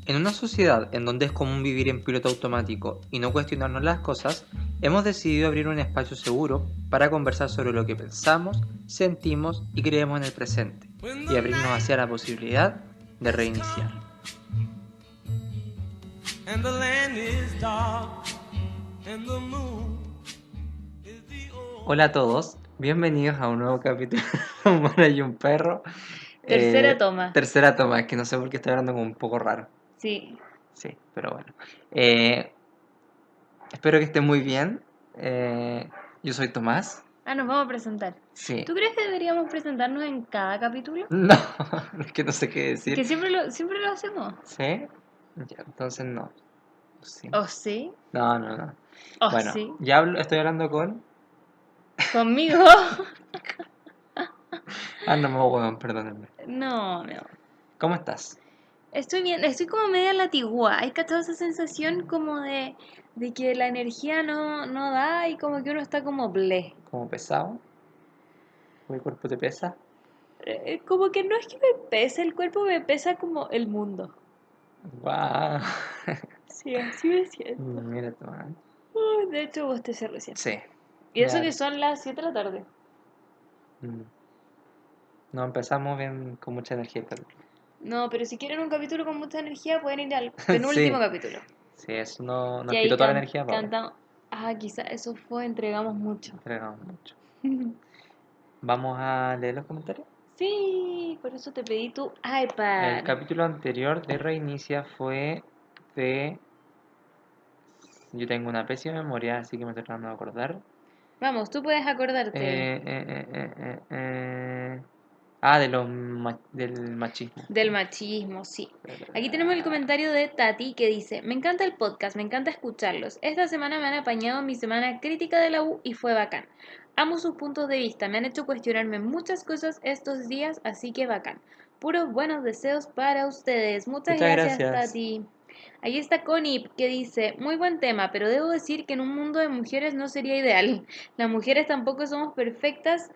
En una sociedad en donde es común vivir en piloto automático y no cuestionarnos las cosas, hemos decidido abrir un espacio seguro para conversar sobre lo que pensamos, sentimos y creemos en el presente, y abrirnos hacia la posibilidad de reiniciar. Hola a todos, bienvenidos a un nuevo capítulo de Un Mono y un Perro. Tercera toma. Tercera toma, es que no sé por qué estoy hablando como un poco raro. Sí. Sí, pero bueno. Espero que estén muy bien. Yo soy Tomás. Nos vamos a presentar. Sí. ¿Tú crees que deberíamos presentarnos en cada capítulo? No, es que no sé qué Es que decir. siempre lo hacemos. ¿Sí? Ya, entonces no. Sí. ¿O sí? No. ¿O Bueno, sí? estoy hablando con... ¿Conmigo? No me huevón, perdónenme. No. ¿Cómo estás? Estoy bien, estoy como media latigua. ¿Hay cachado esa sensación como de que la energía no da y como que uno está como bleh? ¿Cómo pesado? ¿Mi cuerpo te pesa? Como que no es que me pese el cuerpo, me pesa como el mundo. Guau. Sí, así me siento. Mira, Tomás. De hecho, vos te recién. Sí, Y eso ya. que son las 7 de la tarde. mm, No empezamos bien con mucha energía el capítulo. No, pero si quieren un capítulo con mucha energía, pueden ir al penúltimo Sí, capítulo. sí, eso no, nos Que ahí quitó toda la energía para ahora. cantamos. Quizá eso fue, entregamos mucho. Entregamos mucho. Vamos a leer los comentarios. Sí, por eso te pedí tu El iPad. capítulo anterior de Reinicia fue de... Yo tengo una pésima memoria, así que me estoy tratando de acordar. Vamos, tú puedes acordarte Eh, eh, eh, eh, eh, eh. Del machismo. del machismo, sí. Aquí tenemos el comentario de Tati que dice, me encanta el podcast, me encanta escucharlos. Esta semana me han apañado mi semana crítica de la U y fue bacán. Amo sus puntos de vista, me han hecho cuestionarme muchas cosas estos días, así que bacán. Puros buenos deseos para ustedes. Muchas Muchas gracias, gracias. Tati. Ahí está Connie que dice, muy buen tema, pero debo decir que en un mundo de mujeres no sería ideal. Las mujeres tampoco somos perfectas.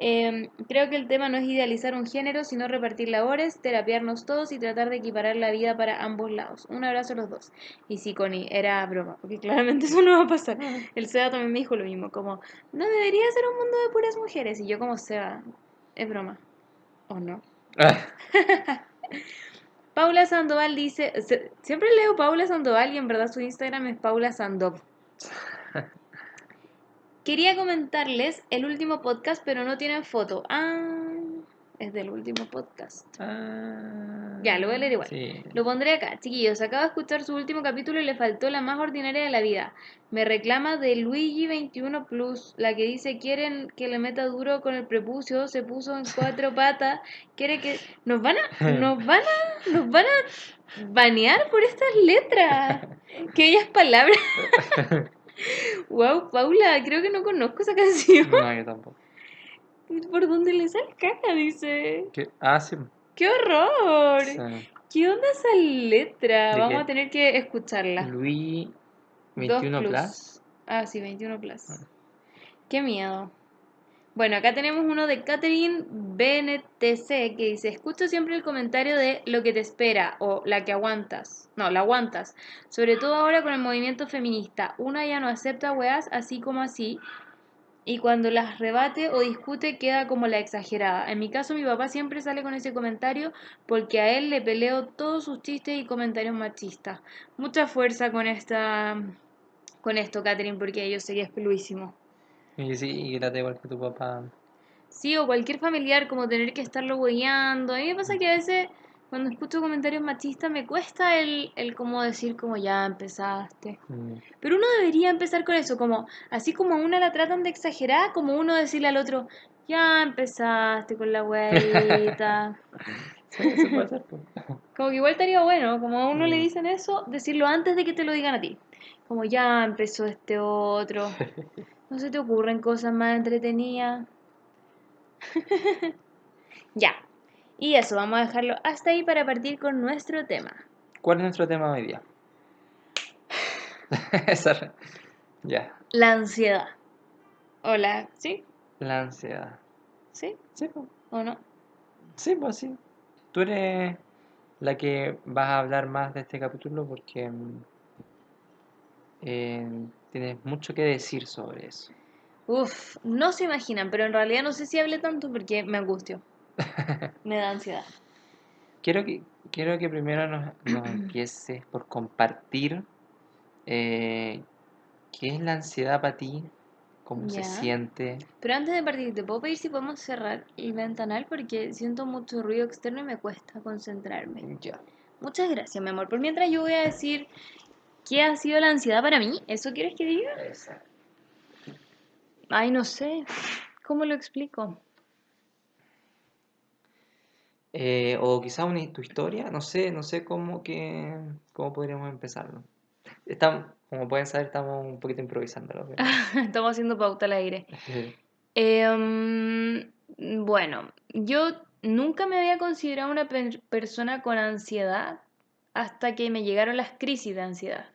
Creo que el tema no es idealizar un género, sino repartir labores, terapiarnos todos y tratar de equiparar la vida para ambos lados. Un abrazo a los dos. Y sí, Connie, era broma, porque claramente eso no va a pasar. El Seba también me dijo lo mismo, como, no debería ser un mundo de puras mujeres. Y yo como, Seba, es broma. ¿O no? Paula Sandoval dice, siempre leo Paula Sandoval y en verdad su Instagram es Paula Sandov. Quería comentarles el último podcast, pero no tienen foto. Es del último podcast. Ya, lo voy a leer igual. Sí. Lo pondré acá. Chiquillos, acabo de escuchar su último capítulo y le faltó la más ordinaria de la vida. Me reclama de Luigi 21 Plus, la que dice quieren que le meta duro con el prepucio, se puso en cuatro patas, quiere que... Nos van a banear por estas letras. Que ellas palabras. Wow, Paula, creo que no conozco esa canción. No, yo tampoco. ¿Por dónde le sale caca? Dice. ¿Qué? Sí. ¡Qué horror! Sí. ¿Qué onda esa letra? ¿De Vamos a qué? tener que escucharla. Luis 2 21 plus. Plus. Sí, 21 plus. Qué miedo. Bueno, acá tenemos uno de Catherine BNTC que dice, escucho siempre el comentario de lo que te espera o la que aguantas. No, la aguantas. Sobre todo ahora con el movimiento feminista. Una ya no acepta weas así como así y cuando las rebate o discute queda como la exagerada. En mi caso mi papá siempre sale con ese comentario porque a él le peleo todos sus chistes y comentarios machistas. Mucha fuerza con esto, Catherine, porque yo sé que es peluísimo. Y sí, y que trata igual que tu papá. Sí, o cualquier familiar, como tener que estarlo hueveando. A mí me pasa que a veces cuando escucho comentarios machistas me cuesta el como decir como ya empezaste. Mm. Pero uno debería empezar con eso, como así como a una la tratan de exagerar, como uno decirle al otro, ya empezaste con la huevita. Sí, eso puede ser, pues. Como que igual estaría bueno, como a uno le Mm. dicen eso, decirlo antes de que te lo digan a ti. Como ya empezó este otro. No se te ocurren cosas más entretenidas. Ya. Y eso, vamos a dejarlo hasta ahí para partir con nuestro tema. ¿Cuál es nuestro tema hoy día? Esa- Ya, La ansiedad. Hola, ¿sí? la ansiedad. ¿Sí? Sí, pues. ¿O no? Sí, pues sí. Tú eres. la que vas a hablar más de este capítulo porque tienes mucho que decir sobre eso. Uf, no se imaginan, pero en realidad no sé si hablé tanto porque me angustio, me da ansiedad. Quiero que, quiero que primero nos empieces por compartir eh, qué es la ansiedad para ti, cómo se Ya. siente. Pero antes de partir, ¿te puedo pedir si podemos cerrar el ventanal? Porque siento mucho ruido externo y me cuesta concentrarme. Ya. Muchas gracias, mi amor. Por mientras yo voy a decir qué ha sido la ansiedad para mí. ¿Eso quieres que diga? Exacto. Ay, no sé. ¿Cómo lo explico? O quizá tu historia, no sé cómo podríamos empezarlo. Estamos, como pueden saber, estamos un poquito improvisándolo, pero... Estamos haciendo pauta al aire. Bueno, yo nunca me había considerado una persona con ansiedad hasta que me llegaron las crisis de ansiedad.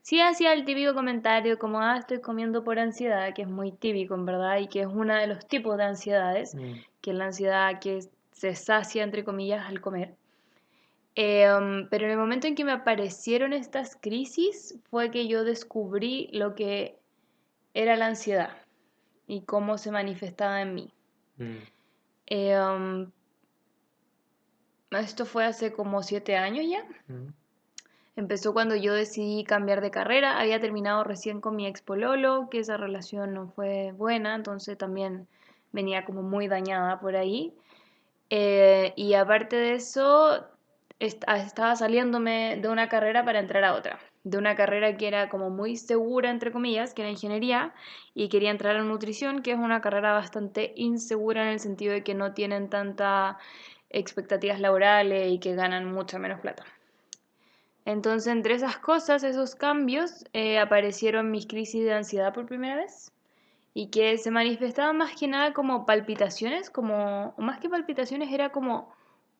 Sí hacía el típico comentario como, estoy comiendo por ansiedad, que es muy típico en verdad y que es uno de los tipos de ansiedades, Mm, que es la ansiedad que se sacia, entre comillas, al comer. Pero en el momento en que me aparecieron estas crisis fue que yo descubrí lo que era la ansiedad y cómo se manifestaba en mí. mm, Eh, um, Esto fue hace como 7 años ya. mm, Empezó cuando yo decidí cambiar de carrera. Había terminado recién con mi ex pololo, que esa relación no fue buena, entonces también venía como muy dañada por ahí. Y aparte de eso, estaba saliéndome de una carrera para entrar a otra. De una carrera que era como muy segura, entre comillas, que era ingeniería, y quería entrar a nutrición, que es una carrera bastante insegura en el sentido de que no tienen tantas expectativas laborales y que ganan mucha menos plata. Entonces, entre esas cosas, esos cambios, aparecieron mis crisis de ansiedad por primera vez y que se manifestaban más que nada como palpitaciones, como, o más que palpitaciones, era como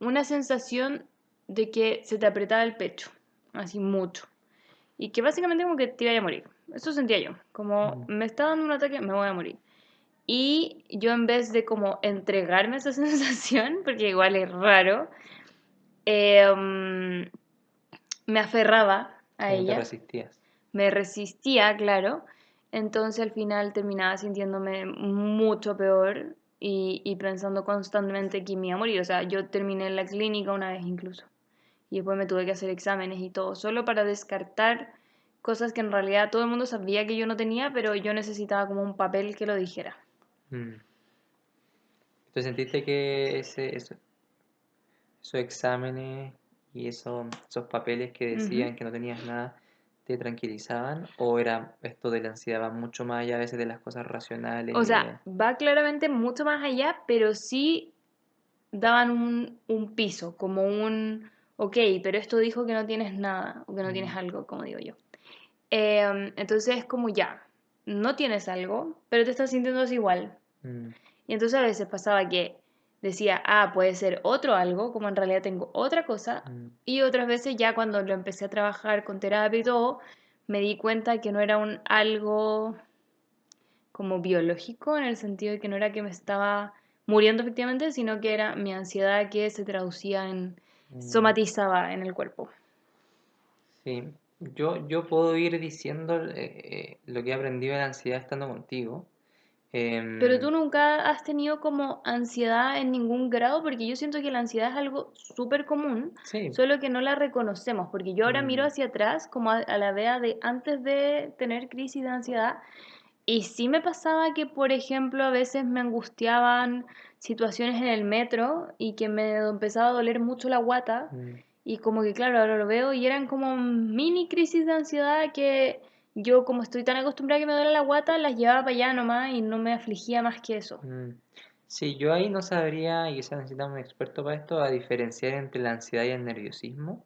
una sensación de que se te apretaba el pecho, así mucho, y que básicamente como que te iba a morir. Eso sentía yo, como mm. me está dando un ataque, me voy a morir. Y yo en vez de como entregarme a esa sensación, porque igual es raro, eh, me aferraba a Como te ella, resistías. me resistía, claro, entonces al final terminaba sintiéndome mucho peor y pensando constantemente que me iba a morir. O sea, yo terminé en la clínica una vez incluso y después me tuve que hacer exámenes y todo, solo para descartar cosas que en realidad todo el mundo sabía que yo no tenía, pero yo necesitaba como un papel que lo dijera. Mm. ¿Tú sentiste que esos exámenes y esos papeles que Ujú. decían que no tenías nada te tranquilizaban? ¿O era esto de la ansiedad va mucho más allá a veces de las cosas racionales O y sea, de... va claramente mucho más allá, pero sí daban un piso, como un, ok, pero esto dijo que no tienes nada, o que no tienes Mm, algo, como digo yo. Entonces es como ya, no tienes algo, pero te estás sintiendo así igual. mm, Y entonces a veces pasaba que decía, puede ser otro algo, como en realidad tengo otra cosa, mm, y otras veces ya cuando lo empecé a trabajar con terapia y todo, me di cuenta que no era un algo como biológico, en el sentido de que no era que me estaba muriendo efectivamente, sino que era mi ansiedad que se traducía en, mm. somatizaba en el cuerpo. Sí, yo puedo ir diciendo lo que he aprendido de la ansiedad estando contigo. Pero Em, tú nunca has tenido como ansiedad en ningún grado, porque yo siento que la ansiedad es algo súper común, sí, solo que no la reconocemos, porque yo ahora miro mm, hacia atrás, como a la vea de antes de tener crisis de ansiedad, y sí me pasaba que, por ejemplo, a veces me angustiaban situaciones en el metro y que me empezaba a doler mucho la guata, mm, y como que, claro, ahora lo veo y eran como mini crisis de ansiedad que yo, como estoy tan acostumbrada a que me duele la guata, las llevaba para allá nomás y no me afligía más que eso. mm. Sí, yo ahí no sabría, y quizás necesitamos un experto para esto, a diferenciar entre la ansiedad y el nerviosismo,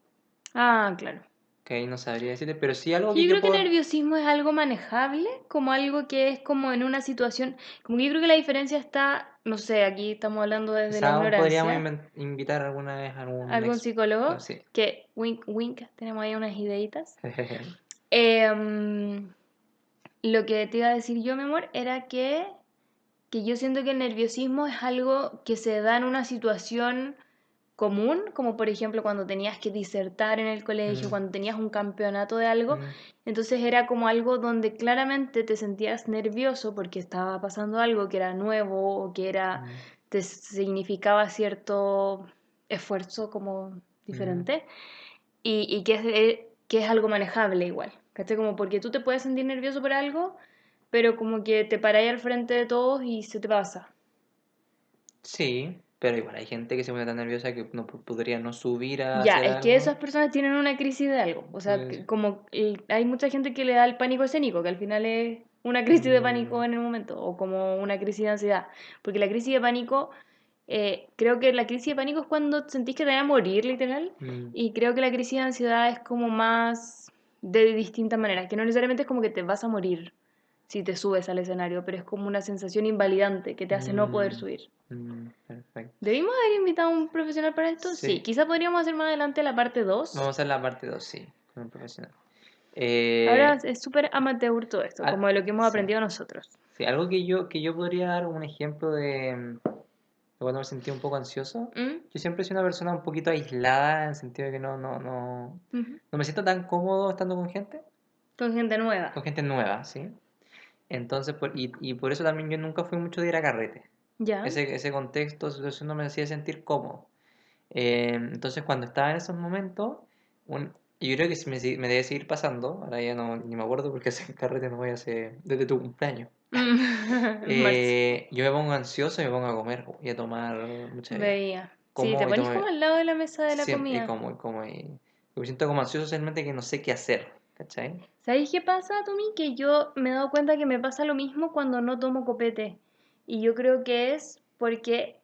Claro. que ahí no sabría decirte, pero sí algo Que que yo yo creo que puedo... nerviosismo es algo manejable, como algo que es como en una situación, como que yo creo que la diferencia está, no sé, aquí estamos hablando desde la Quizás aún podríamos ignorancia, invitar alguna vez a algún algún psicólogo, sí. que wink, wink, tenemos ahí unas ideitas. Em, lo que te iba a decir yo, mi amor, era que yo siento que el nerviosismo es algo que se da en una situación común, como por ejemplo cuando tenías que disertar en el colegio, Mm, cuando tenías un campeonato de algo, mm, entonces era como algo donde claramente te sentías nervioso porque estaba pasando algo que era nuevo o que era, mm, te significaba cierto esfuerzo como mm. diferente y que es algo manejable igual, ¿cachai? Como porque tú te puedes sentir nervioso por algo, pero como que te paráis al frente de todos y se te pasa. Sí, pero igual hay gente que se pone tan nerviosa que no podría no subir a Ya, hacer es que esas algo. personas tienen una crisis de algo. O sea, Pues, como hay mucha gente que le da el pánico escénico, que al final es una crisis de pánico mm, en el momento, o como una crisis de ansiedad. Porque la crisis de pánico, creo que la crisis de pánico es cuando sentís que te van a morir, literal. mm, Y creo que la crisis de ansiedad es como más de distintas maneras, que no necesariamente es como que te vas a morir si te subes al escenario, pero es como una sensación invalidante que te hace no poder mm, subir. perfecto. ¿Debimos haber invitado a un profesional para esto? Sí, Sí, quizá podríamos hacer más adelante la parte vamos a 2. hacer la parte 2 sí, con un profesional. Ahora Eh, es súper amateur todo esto, al- como de lo que hemos sí, aprendido nosotros. sí, algo que yo podría dar un ejemplo de cuando me sentí un poco ansioso. ¿Mm? Yo siempre soy una persona un poquito aislada en el sentido de que Ujú. no me siento tan cómodo estando Con gente con nueva. gente nueva, ¿sí? Entonces, y por eso también yo nunca fui mucho de ir a carrete. ¿Ya? Ese contexto, situación no me hacía sentir cómodo. Entonces, cuando estaba en esos momentos, yo creo que me debe seguir pasando, ahora ya no, ni me acuerdo porque ese carrete no voy a hacer desde tu cumpleaños. En marzo. Yo me pongo ansioso y me pongo a comer y a tomar mucha bebida. Veía. Sí, te Como y ponís tomo, como al lado de la mesa de la siempre, comida. y me siento como ansioso realmente que no sé qué hacer, ¿cachai? ¿Sabéis qué pasa, Tommy? Que yo me he dado cuenta que me pasa lo mismo cuando no tomo copete. Y yo creo que es porque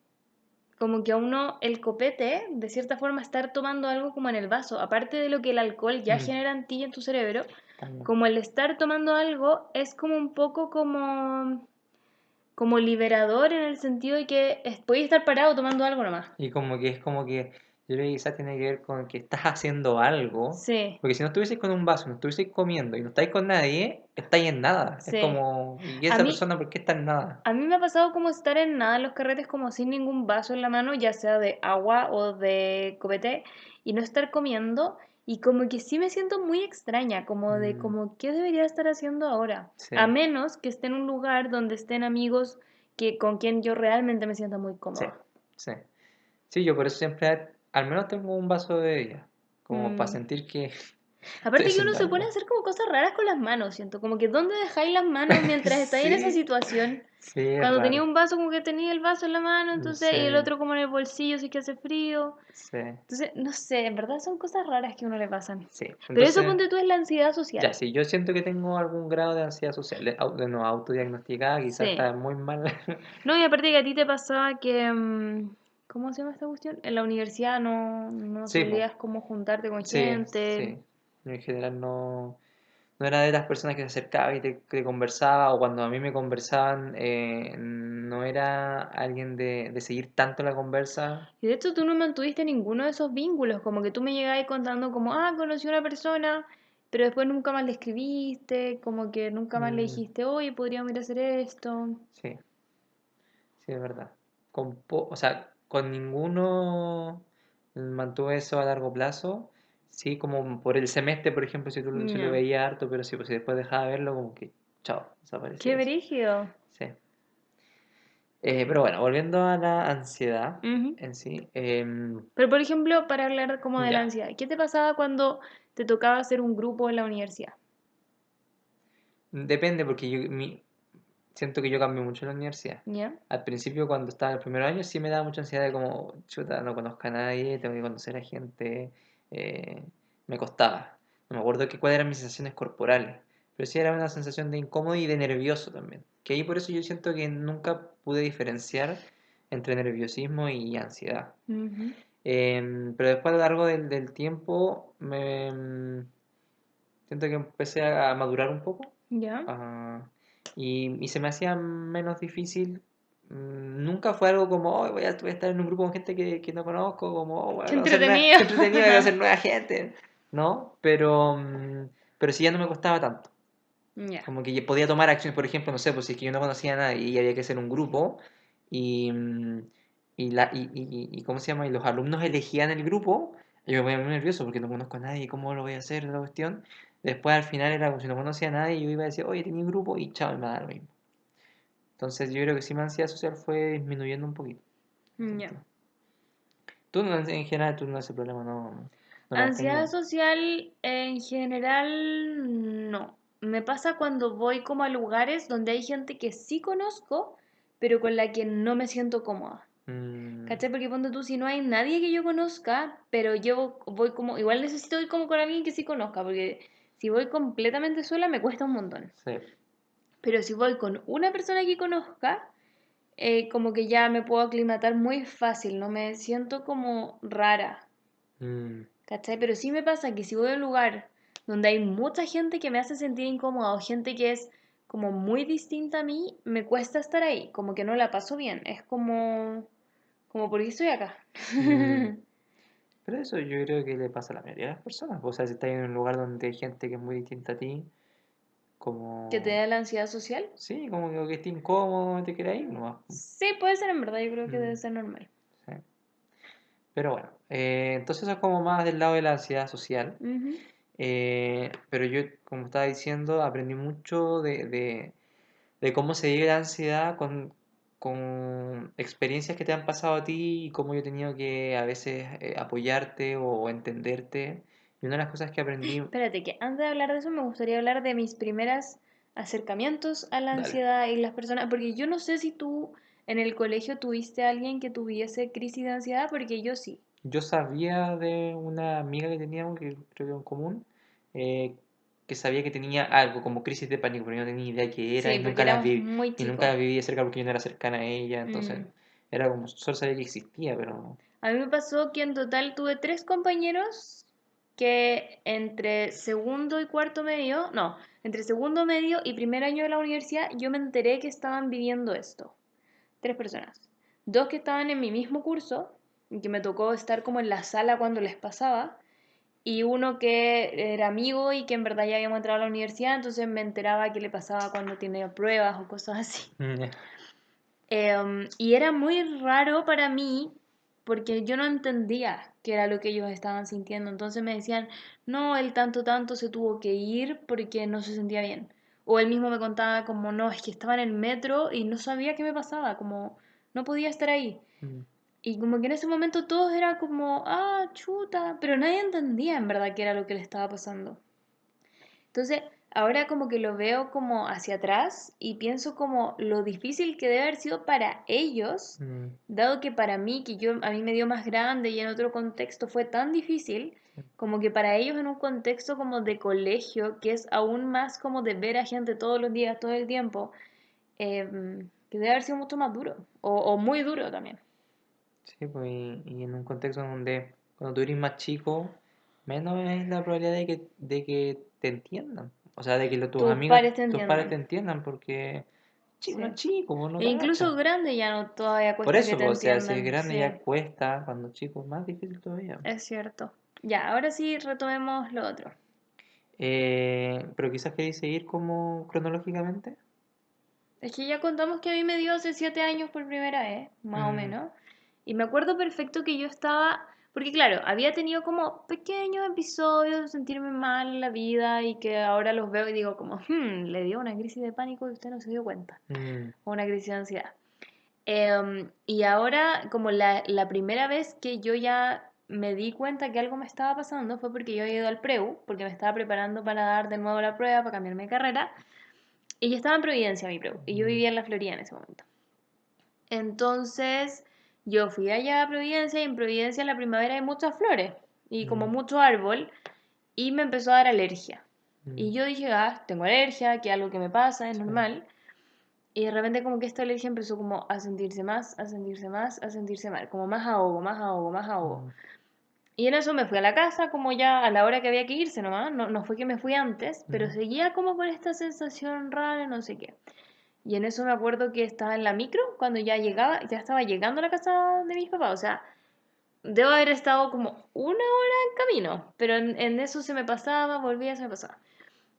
como que a uno el copete, de cierta forma, estar tomando algo como en el vaso, aparte de lo que el alcohol ya Mm, genera en ti y en tu cerebro, también. como el estar tomando algo es como un poco como liberador en el sentido de que podéis estar parado tomando algo nomás. Y como que es como que yo creo que quizás tiene que ver con que estás haciendo algo, Sí, porque si no estuvieses con un vaso, no estuvieses comiendo y no estáis con nadie, estáis en nada. Es sí. como, ¿y A esa mí, persona por qué está en nada? a mí me ha pasado como estar en nada en los carretes como sin ningún vaso en la mano, ya sea de agua o de copete, y no estar comiendo. Y como que sí me siento muy extraña, como de Mm, como, ¿qué debería estar haciendo ahora? sí, A menos que esté en un lugar donde estén amigos con quien yo realmente me sienta muy sí, cómoda. sí. Sí, yo por eso siempre, al menos tengo un vaso de bebida, como para Mm. sentir que estoy Aparte que uno haciendo se pone a algo. hacer como cosas raras con las manos, siento, como que ¿dónde dejáis las manos mientras estáis en esa Sí, situación? sí, es Cuando tenía raro. un vaso, como que tenía el vaso en la mano, entonces, Sí, y el otro como en el bolsillo, si es que hace frío. sí, Entonces, no sé, en verdad son cosas raras que a uno le pasan. sí. Pero eso Entonces, ponte tú es la ansiedad ya, social. si yo siento que tengo algún grado de ansiedad social, de no autodiagnosticada, quizás Sí. está muy mal. No, y aparte que a ti te pasaba que, ¿cómo se llama esta cuestión? En la universidad no Sí, po. solías como juntarte con Sí, gente. sí. Yo en general no era de las personas que se acercaba y te conversaba, o cuando a mí me conversaban, no era alguien de seguir tanto la conversa. Y de hecho tú no mantuviste ninguno de esos vínculos, como que tú me llegabas contando como, ah, conocí a una persona, pero después nunca más le escribiste, como que nunca más le Mm, dijiste, oye, podríamos ir a hacer esto. sí, sí, es verdad. O sea, con ninguno mantuve eso a largo plazo. Sí, como por el semestre, por ejemplo, si lo Ya. veía harto, pero sí, pues si después dejaba de verlo, como que, chao, Qué desaparecía eso. brígido. Sí. Pero bueno, volviendo a la ansiedad Ujú. en sí, Pero por ejemplo, para hablar como de la ya, ansiedad, ¿qué te pasaba cuando te tocaba hacer un grupo en la universidad? depende porque siento que yo cambio mucho en la universidad. ¿Ya? Al principio, cuando estaba en el primer año, sí me daba mucha ansiedad de como, chuta, no conozco a nadie, tengo que conocer a gente, eh, me costaba. No me acuerdo cuáles eran mis sensaciones corporales, pero sí era una sensación de incómodo y de nervioso también. Que ahí por eso yo siento que nunca pude diferenciar entre nerviosismo y ansiedad. Ujú. Pero después a lo largo del tiempo siento que empecé a madurar un poco ¿Ya? ah, y se me hacía menos difícil. Nunca fue algo como, oh, voy a estar en un grupo con gente que no conozco, como, oh, voy a Qué conocer entretenido. qué entretenido, voy a conocer nueva gente, ¿no? Pero sí ya no me costaba tanto. Ya. Como que ya podía tomar acciones, por ejemplo, no sé, pues si es que yo no conocía a nadie y había que hacer un grupo y y ¿cómo se llama? Y los alumnos elegían el grupo, yo me ponía muy nervioso porque no conozco a nadie, ¿cómo lo voy a hacer la cuestión? Después al final era como si no conocía a nadie, yo iba a decir, oye, tenía un grupo y chao, y me da lo mismo. Entonces yo creo que sí mi ansiedad social fue disminuyendo un poquito. En ese Ya. sentido. Tú no, en general, tú no ese problema no lo has Ansiedad tenido. social en general no. Me pasa cuando voy como a lugares donde hay gente que sí conozco, pero con la que no me siento cómoda. Mm, ¿Cachai? Porque ponte tú, si no hay nadie que yo conozca, pero yo voy como, igual necesito ir como con alguien que sí conozca, porque si voy completamente sola me cuesta un montón. sí. Pero si voy con una persona que conozca, como que ya me puedo aclimatar muy fácil, no me siento como rara. Mm, ¿Cachai? Pero sí me pasa que si voy a un lugar donde hay mucha gente que me hace sentir incómoda o gente que es como muy distinta a mí, me cuesta estar ahí, como que no la paso bien. Es como ¿por qué estoy acá? mm. Pero eso yo creo que le pasa a la mayoría de las personas. O sea, si estás en un lugar donde hay gente que es muy distinta a ti, ¿Que te como... da la ansiedad social? Sí, como que esté incómodo, no te quieras ir nomás. Sí, puede ser en verdad, yo creo que Mm, debe ser normal. sí. Pero bueno, entonces eso es como más del lado de la ansiedad social. Ujú. Pero yo, como estaba diciendo, aprendí mucho de cómo se vive la ansiedad con experiencias que te han pasado a ti y cómo yo he tenido que a veces apoyarte o entenderte. Y una de las cosas que aprendí, Espérate, que antes de hablar de eso me gustaría hablar de mis primeras acercamientos a la dale, ansiedad y las personas, porque yo no sé si tú en el colegio tuviste a alguien que tuviese crisis de ansiedad, porque yo sí. yo sabía de una amiga que teníamos, que creo que en común, eh, que sabía que tenía algo como crisis de pánico, pero yo no tenía idea qué era Sí, porque éramos muy y nunca chicos. las viví de cerca porque yo no era cercana a ella, entonces Mm. era como solo sabía que existía, pero... A mí me pasó que en total tuve tres compañeros que entre segundo y cuarto medio, no, entre segundo medio y primer año de la universidad yo me enteré que estaban viviendo esto. Tres personas. Dos que estaban en mi mismo curso, y que me tocó estar como en la sala cuando les pasaba, y uno que era amigo y que en verdad ya habíamos entrado a la universidad, entonces me enteraba qué le pasaba cuando tenía pruebas o cosas así. Mm, Y era muy raro para mí porque yo no entendía qué era lo que ellos estaban sintiendo. Entonces me decían, no, él tanto se tuvo que ir porque no se sentía bien. O él mismo me contaba como, no, es que estaba en el metro y no sabía qué me pasaba, como no podía estar ahí. mm, Y como que en ese momento todos era como, ah, chuta, pero nadie entendía en verdad qué era lo que le estaba pasando. Entonces, ahora como que lo veo como hacia atrás y pienso como lo difícil que debe haber sido para ellos, mm, dado que para mí, que yo a mí me dio más grande y en otro contexto fue tan difícil, sí. como que para ellos en un contexto como de colegio, que es aún más como de ver a gente todos los días, todo el tiempo, que debe haber sido mucho más duro, o muy duro también. Sí, pues, y en un contexto donde cuando tú eres más chico, menos es la probabilidad de que te entiendan. O sea, de que tus Tus amigos, pares te tus padres te entiendan, entiendan, porque uno es sí. chico, pues no E incluso cacha. grande ya no todavía Por cuesta que eso, te pues, o sea, si es entiendan, grande sí. ya cuesta, cuando chico es más difícil todavía. Es cierto. Ya, ahora sí retomemos lo otro. Pero quizás queréis seguir como cronológicamente. Es que ya contamos que a mí me dio hace 7 años por primera vez, más o Mm, menos. Y me acuerdo perfecto que yo estaba, porque claro, había tenido como pequeños episodios de sentirme mal en la vida y que ahora los veo y digo como, le dio una crisis de pánico y usted no se dio cuenta. mm, O una crisis de ansiedad. Y ahora, como la primera vez que yo ya me di cuenta que algo me estaba pasando fue porque yo había ido al preu, porque me estaba preparando para dar de nuevo la prueba, para cambiarme de carrera, y yo estaba en Providencia, mi preu, y yo mm, vivía en la Florida en ese momento. Entonces, yo fui allá a Providencia, y en Providencia en la primavera hay muchas flores, y como mm, mucho árbol, y me empezó a dar alergia. mm, Y yo dije, ah, tengo alergia, que es algo que me pasa, es sí, normal. Y de repente como que esta alergia empezó como a sentirse más, a sentirse más, a sentirse mal, como más ahogo, más ahogo, más ahogo. mm, Y en eso me fui a la casa como ya a la hora que había que irse nomás, no fue que me fui antes, pero mm, seguía como con esta sensación rara, no sé qué. Y en eso me acuerdo que estaba en la micro, cuando ya llegaba, ya estaba llegando a la casa de mis papás, o sea, debo haber estado como una hora en camino, pero en eso se me pasaba, volvía, se me pasaba.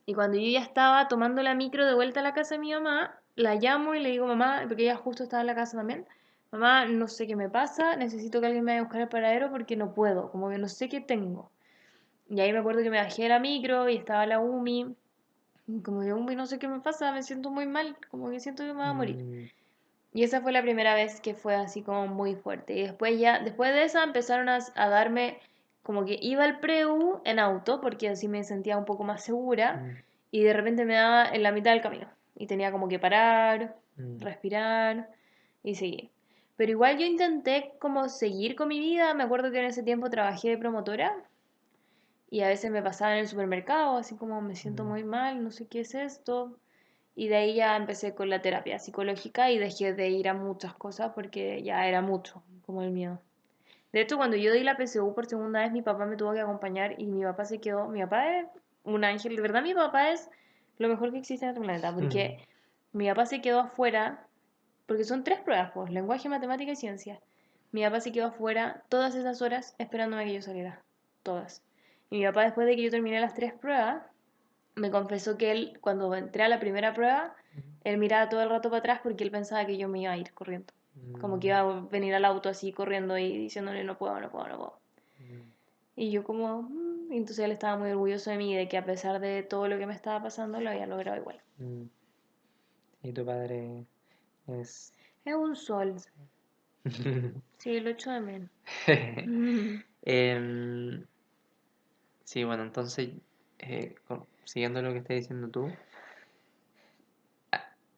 Y cuando yo ya estaba tomando la micro de vuelta a la casa de mi mamá, la llamo y le digo, mamá, porque ella justo estaba en la casa también, mamá, no sé qué me pasa, necesito que alguien me vaya a buscar al paradero porque no puedo, como que no sé qué tengo. Y ahí me acuerdo que me bajé de la micro y estaba la UMI, y como que UMI no sé qué me pasa, me siento muy mal, como que siento que me voy a morir. Mm, Y esa fue la primera vez que fue así como muy fuerte. Y después ya, después de esa empezaron a darme, como que iba al preu en auto, porque así me sentía un poco más segura, mm, y de repente me daba en la mitad del camino. Y tenía como que parar, mm, respirar y seguir. Pero igual yo intenté como seguir con mi vida. Me acuerdo que en ese tiempo trabajé de promotora y a veces me pasaba en el supermercado, así como me siento mm, muy mal, no sé qué es esto. Y de ahí ya empecé con la terapia psicológica y dejé de ir a muchas cosas porque ya era mucho, como el miedo. De hecho, cuando yo di la PSU por segunda vez, mi papá me tuvo que acompañar y mi papá se quedó. Mi papá es un ángel, de verdad, mi papá es lo mejor que existe en este planeta porque mm, mi papá se quedó afuera, porque son tres pruebas, pues, lenguaje, matemática y ciencia. Mi papá se quedó afuera todas esas horas esperándome a que yo saliera, todas. Y mi papá, después de que yo terminé las tres pruebas, me confesó que él, cuando entré a la primera prueba, él miraba todo el rato para atrás porque él pensaba que yo me iba a ir corriendo. Como que mm, iba a venir al auto así corriendo y diciéndole no puedo, no puedo, no puedo. mm, Y yo como, y entonces él estaba muy orgulloso de mí, de que a pesar de todo lo que me estaba pasando, lo había logrado igual. mm. Y tu padre es... Es un sol, sí, lo echo de menos. Em, sí, bueno, entonces, siguiendo lo que estás diciendo tú,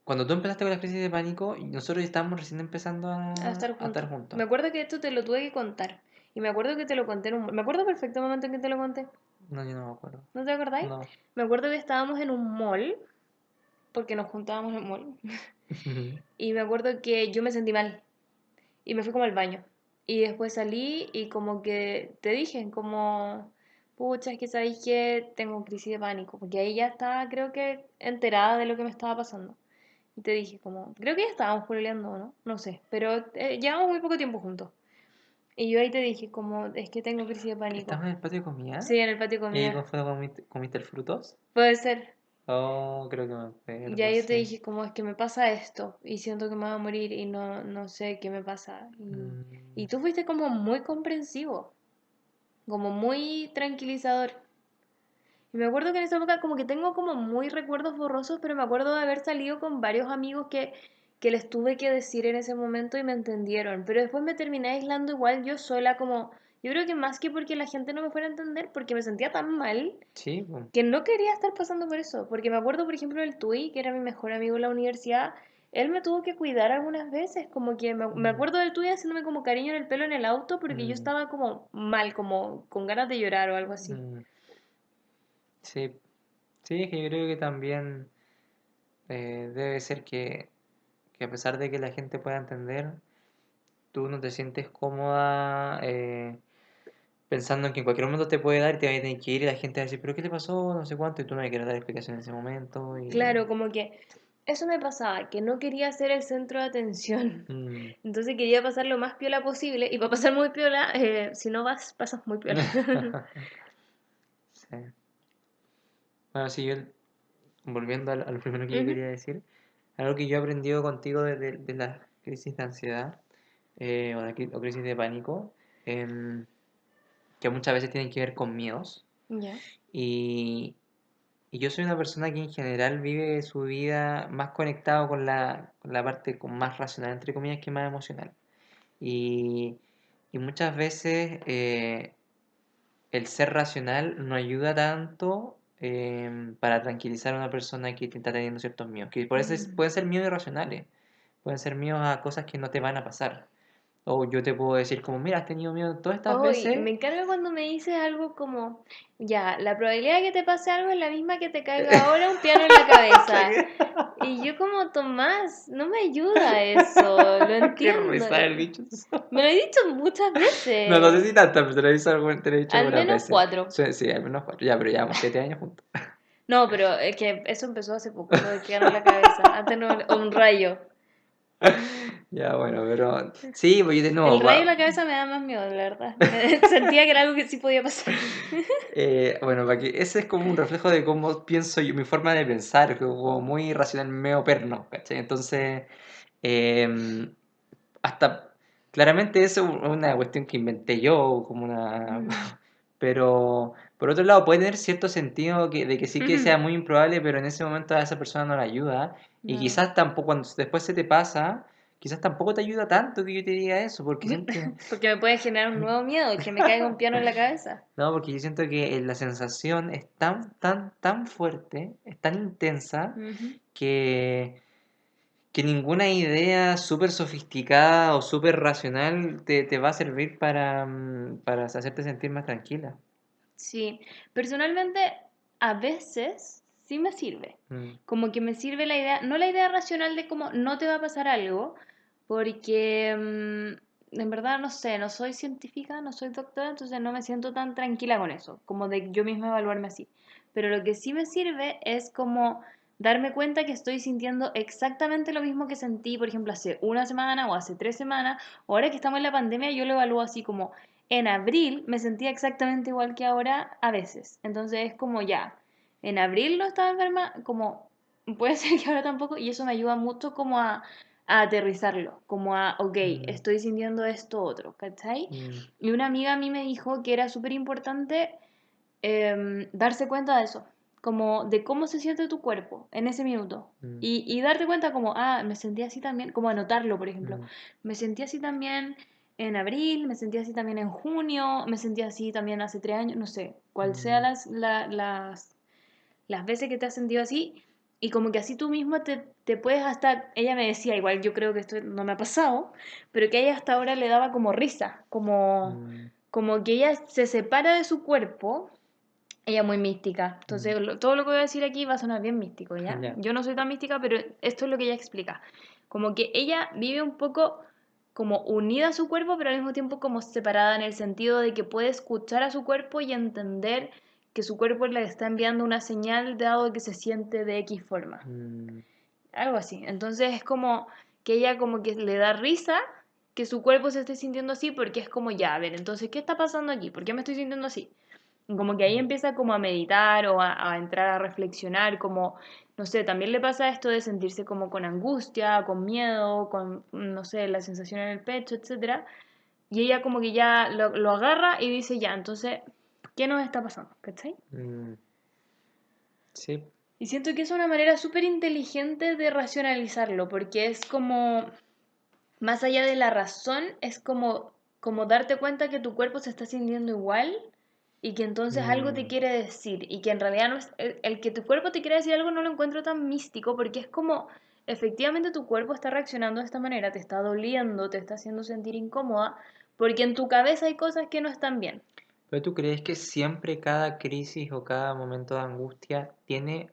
cuando tú empezaste con la crisis de pánico, nosotros ya estábamos recién empezando A estar a estar juntos. juntos. Me acuerdo que esto te lo tuve que contar. Y me acuerdo que te lo conté en un... Me acuerdo perfecto el momento en que te lo conté. No, yo no me acuerdo. ¿No te acordáis? No. Me acuerdo que estábamos en un mall, porque nos juntábamos en el mall. Y me acuerdo que yo me sentí mal. Y me fui como al baño. Y después salí y como que te dije, como, pucha, es que sabéis que tengo crisis de pánico. Porque ahí ya estaba, creo que, enterada de lo que me estaba pasando. Y te dije, como, creo que ya estábamos pololeando, ¿no? No sé. Pero llevamos muy poco tiempo juntos. Y yo ahí te dije, como, es que tengo crisis de pánico. ¿Estamos en el patio de comida? Sí, en el patio de ¿Y comida. fue cuando comiste el frutos? Puede ser. Oh, creo que me Y acuerdo, ahí yo te sí. dije, como es que me pasa esto y siento que me voy a morir y no, no sé qué me pasa. Y Mm, tú fuiste como muy comprensivo, como muy tranquilizador. Y me acuerdo que en esa época como que tengo como muy recuerdos borrosos, pero me acuerdo de haber salido con varios amigos que les tuve que decir en ese momento y me entendieron. Pero después me terminé aislando igual yo sola, como yo creo que más que porque la gente no me fuera a entender, porque me sentía tan mal sí, pues. que no quería estar pasando por eso, porque me acuerdo, por ejemplo, del Tui, que era mi mejor amigo en la universidad, él me tuvo que cuidar algunas veces, como que me Mm, acuerdo del Tui haciéndome como cariño en el pelo en el auto, porque yo mm, estaba como mal, como con ganas de llorar o algo así. mm. Sí, sí, es que yo creo que también debe ser que a pesar de que la gente pueda entender, tú no te sientes cómoda pensando en que en cualquier momento te puede dar y te va a tener que ir y la gente va a decir, pero ¿qué le pasó? No sé cuánto, y tú no le quieres dar explicación en ese momento y... Claro, como que eso me pasaba, que no quería ser el centro de atención. mm. Entonces quería pasar lo más piola posible, y para pasar muy piola, si no vas, pasas muy piola. Sí. Bueno, sí, volviendo a lo primero que yo Ujú. quería decir, algo que yo he aprendido contigo de la crisis de ansiedad o crisis de pánico, em, que muchas veces tienen que ver con miedos. Ya. Y, y yo soy una persona que en general vive su vida más conectado con la parte con más racional, entre comillas, que más emocional. Y, y muchas veces el ser racional no ayuda tanto para tranquilizar a una persona que está teniendo ciertos miedos. Que por eso Mm. pueden ser miedos irracionales, pueden ser miedos a cosas que no te van a pasar. O yo te puedo decir como, mira, has tenido miedo todas estas Hoy veces. me encarga cuando me dices algo como, ya, la probabilidad de que te pase algo es la misma que te caiga ahora un piano en la cabeza. Y yo como, Tomás, no me ayuda eso, lo Qué entiendo. risa el bicho. Me lo he dicho muchas No, no sé veces, si tantas, pero te lo he dicho al algunas menos veces. cuatro. Sí, sí, al menos cuatro. Ya, pero llevamos 7 años juntos. No, pero es que eso empezó hace poco, lo del piano en la cabeza. Antes no, o un rayo. Ya, bueno, pero sí, pues yo de El nuevo, rayo en la cabeza me da más miedo, la verdad. Sentía que era algo que sí podía pasar. bueno, para que ese es como un reflejo de cómo pienso yo, mi forma de pensar, como muy racional, medio perno, ¿cachai? Entonces, em, hasta, claramente eso es una cuestión que inventé yo, como una... Pero, por otro lado, puede tener cierto sentido de que sí que sea muy improbable, pero en ese momento a esa persona no le ayuda. Y No. quizás tampoco, cuando después se te pasa, quizás tampoco te ayuda tanto que yo te diga eso, porque siento... Porque me puede generar un nuevo miedo, que me caiga un piano en la cabeza. No, porque yo siento que la sensación es tan fuerte, es tan intensa, Ujú. que ninguna idea súper sofisticada o súper racional te va a servir para hacerte sentir más tranquila. Sí, personalmente a veces sí me sirve. Mm, Como que me sirve la idea, no la idea racional de cómo no te va a pasar algo, porque en verdad no sé, no soy científica, no soy doctora, entonces no me siento tan tranquila con eso, como de yo misma evaluarme así. Pero lo que sí me sirve es como darme cuenta que estoy sintiendo exactamente lo mismo que sentí, por ejemplo, hace una semana o hace 3 semanas, o ahora que estamos en la pandemia, yo lo evalúo así como en abril me sentía exactamente igual que ahora a veces. Entonces es como ya, en abril no estaba enferma, como puede ser que ahora tampoco, y eso me ayuda mucho como a aterrizarlo, como a, ok, mm, estoy sintiendo esto otro, ¿cachai? mm, Y una amiga a mí me dijo que era súper importante darse cuenta de eso, como de cómo se siente tu cuerpo en ese minuto. mm, Y darte cuenta como, ah, me sentí así también, como anotarlo, por ejemplo. mm, Me sentí así también en abril, me sentí así también en junio, me sentí así también hace 3 años, no sé, cuál sea mm, las veces que te has sentido así. Y como que así tú mismo te puedes hasta, ella me decía, igual yo creo que esto no me ha pasado, pero que a ella hasta ahora le daba como risa, mm, como que ella se separa de su cuerpo. Ella es muy mística. mm. Entonces, todo lo que voy a decir aquí va a sonar bien místico, ¿ya? Ya. Yo no soy tan mística, pero esto es lo que ella explica. Como que ella vive un poco como unida a su cuerpo, pero al mismo tiempo como separada en el sentido de que puede escuchar a su cuerpo y entender que su cuerpo le está enviando una señal dado que se siente de X forma. Mm, Algo así. Entonces es como que ella como que le da risa que su cuerpo se esté sintiendo así porque es como ya, a ver, entonces, ¿qué está pasando aquí? ¿Por qué me estoy sintiendo así? Como que ahí empieza como a meditar o a entrar a reflexionar, como, no sé, también le pasa esto de sentirse como con angustia, con miedo, con, no sé, la sensación en el pecho, etcétera. Y ella como que ya lo agarra y dice, ya, entonces, ¿qué nos está pasando? ¿Cachai? mm, sí. Y siento que es una manera súper inteligente de racionalizarlo, porque es como, más allá de la razón, es como darte cuenta que tu cuerpo se está sintiendo igual y que entonces algo te Mm, quiere decir y que en realidad no es, el que tu cuerpo te quiere decir algo no lo encuentro tan místico porque es como efectivamente tu cuerpo está reaccionando de esta manera, te está doliendo, te está haciendo sentir incómoda porque en tu cabeza hay cosas que no están bien. ¿Pero tú crees que siempre cada crisis o cada momento de angustia tiene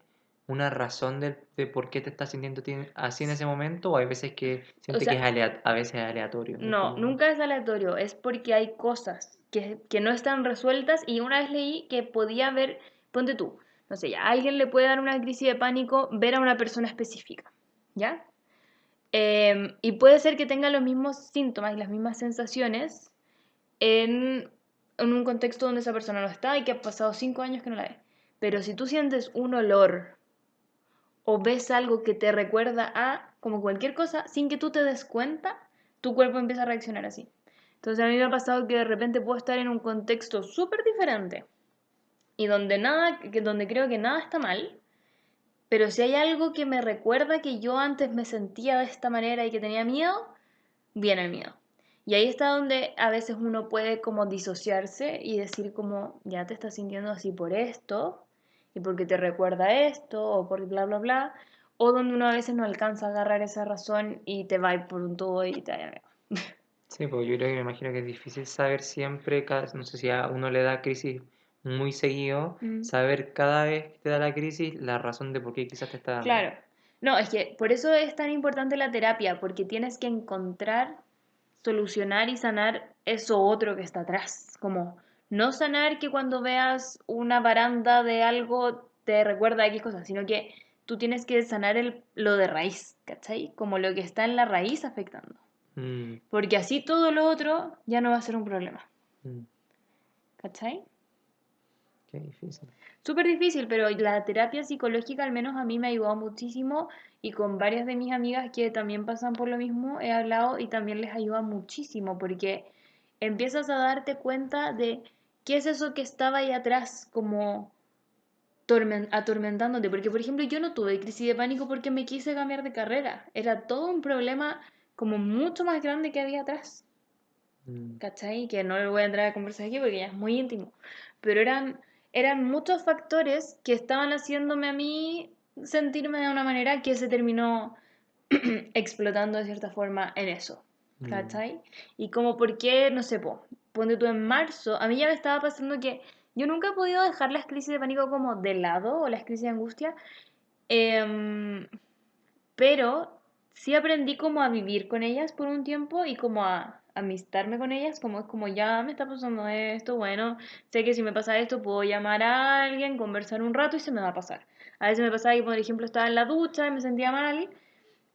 una razón de por qué te estás sintiendo así en ese momento? ¿O hay veces que O sientes que sea, es a veces es aleatorio? Es no, como... nunca es aleatorio, es porque hay cosas que no están resueltas y una vez leí que podía haber, ponte tú, no sé, ya, a alguien le puede dar una crisis de pánico ver a una persona específica, ¿ya? Y puede ser que tenga los mismos síntomas y las mismas sensaciones en un contexto donde esa persona no está y que ha pasado 5 años que no la ve. Pero si tú sientes un olor o ves algo que te recuerda a como cualquier cosa sin que tú te des cuenta, tu cuerpo empieza a reaccionar así. Entonces a mí me ha pasado que de repente puedo estar en un contexto súper diferente y donde nada, donde creo que nada está mal, pero si hay algo que me recuerda que yo antes me sentía de esta manera y que tenía miedo, viene el miedo. Y ahí está donde a veces uno puede como disociarse y decir como, ya te estás sintiendo así por esto, y porque te recuerda esto, o por bla, bla, bla, o donde uno a veces no alcanza a agarrar esa razón y te va por un tubo y te da miedo. Sí, pues yo creo que me imagino que es difícil saber siempre, no sé si a uno le da crisis muy seguido, Mm, saber cada vez que te da la crisis la razón de por qué quizás te está dando. claro. No, es que por eso es tan importante la terapia, porque tienes que encontrar, solucionar y sanar eso otro que está atrás. Como no sanar que cuando veas una baranda de algo te recuerda a X cosas, sino que tú tienes que sanar lo de raíz, ¿cachai? Como lo que está en la raíz afectando. Mm, Porque así todo lo otro ya no va a ser un problema, mm, ¿cachai? Qué difícil. Súper difícil, pero la terapia psicológica al menos a mí me ha ayudado muchísimo y con varias de mis amigas que también pasan por lo mismo he hablado y también les ayuda muchísimo porque empiezas a darte cuenta de qué es eso que estaba ahí atrás como atormentándote. Porque, por ejemplo, yo no tuve crisis de pánico porque me quise cambiar de carrera. Era todo un problema como mucho más grande que había atrás. Mm, ¿Cachai? Que no lo voy a entrar a conversar aquí porque ya es muy íntimo. Pero eran muchos factores que estaban haciéndome a mí sentirme de una manera que se terminó explotando de cierta forma en eso. mm, ¿Cachai? Y como por qué, no sé, ponte tú en marzo, a mí ya me estaba pasando que yo nunca he podido dejar las crisis de pánico como de lado o las crisis de angustia, em, pero sí aprendí como a vivir con ellas por un tiempo y como a amistarme con ellas, como es como ya me está pasando esto, bueno, sé que si me pasa esto puedo llamar a alguien, conversar un rato y se me va a pasar. A veces me pasaba que, por ejemplo, estaba en la ducha y me sentía mal,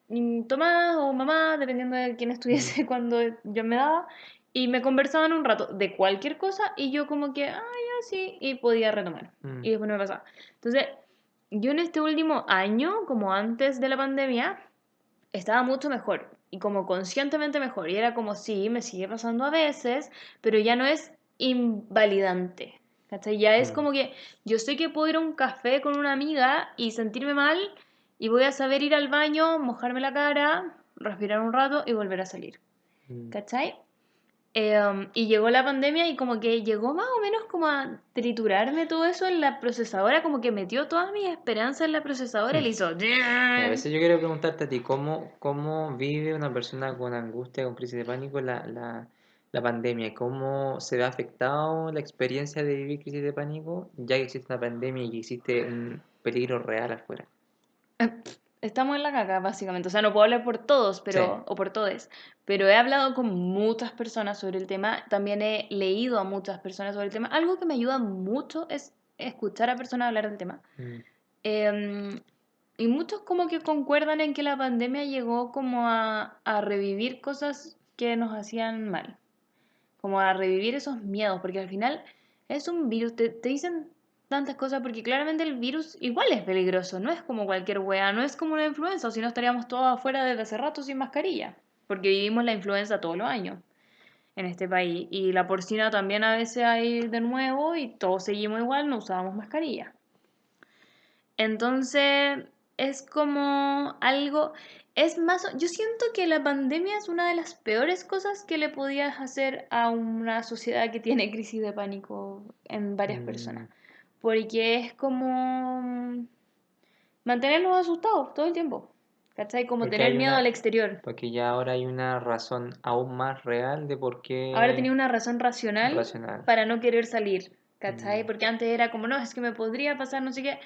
y Tomás o mamá, dependiendo de quién mm, estuviese cuando yo me daba, y me conversaban un rato de cualquier cosa y yo como que, ah, ya sí, y podía retomar. mm, Y después no me pasaba. Entonces, yo en este último año, como antes de la pandemia, estaba mucho mejor y como conscientemente mejor. Y era como, sí, me sigue pasando a veces, pero ya no es invalidante. ¿Cachai? Ya es mm, como que yo sé que puedo ir a un café con una amiga y sentirme mal y voy a saber ir al baño, mojarme la cara, respirar un rato y volver a salir. mm. ¿Cachai? Y llegó la pandemia y como que llegó más o menos como a triturarme todo eso en la procesadora, como que metió todas mis esperanzas en la procesadora y le hizo... Y a veces yo quiero preguntarte a ti, ¿cómo vive una persona con angustia, con crisis de pánico la pandemia? ¿Cómo se ve afectado la experiencia de vivir crisis de pánico ya que existe una pandemia y existe un peligro real afuera? Estamos en la caca, básicamente. O sea, no puedo hablar por todos, Sí. o por todes, pero he hablado con muchas personas sobre el tema. También he leído a muchas personas sobre el tema. Algo que me ayuda mucho es escuchar a personas hablar del tema. Mm, Em, y muchos como que concuerdan en que la pandemia llegó como a revivir cosas que nos hacían mal, como a revivir esos miedos, porque al final es un virus, te dicen tantas cosas, porque claramente el virus igual es peligroso, no es como cualquier wea, no es como una influenza, o si no estaríamos todos afuera desde hace rato sin mascarilla, porque vivimos la influenza todos los años en este país, y la porcina también a veces hay de nuevo, y todos seguimos igual, no usábamos mascarilla. Entonces, es como algo, es más, yo siento que la pandemia es una de las peores cosas que le podías hacer a una sociedad que tiene crisis de pánico en varias personas, mm, porque es como mantenernos asustados todo el tiempo, ¿cachai? Como porque tener hay miedo al una, exterior. porque ya ahora hay una razón aún más real de por Ahora qué tenía una razón racional racional. para no querer salir, ¿cachai? Mm, Porque antes era como, no, es que me podría pasar no sé qué.